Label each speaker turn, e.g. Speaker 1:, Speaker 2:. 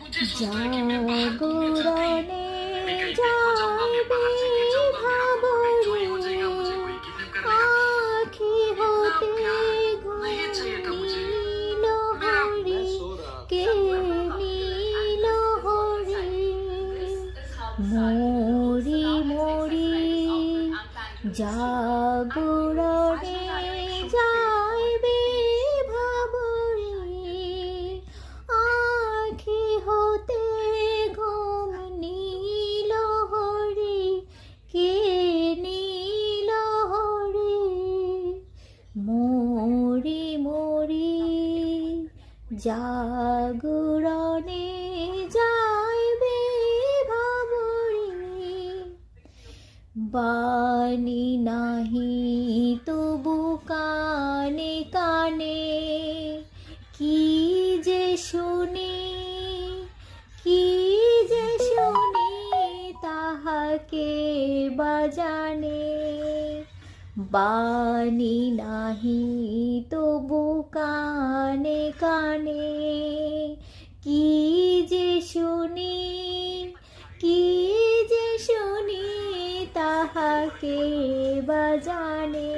Speaker 1: জাগরণে যাইবে ভাবরে আখি হতে ঘুমিল হরি কে নীল হরি মরি মরি জাগরণে যাইবে ভাবরে আখি হতে ঘুম নীল হরি কে নীল হরি মরি মরি জাগরণে যাইবে ভাবরে বাণী নাহি তবু কানে কানে কি যে শুনি কি যে শুনি তাহাকে বাজানে বাণী নাহি তবু কানে কানে কি যে শুনি কি যে শুনি তাহাকে বাজানে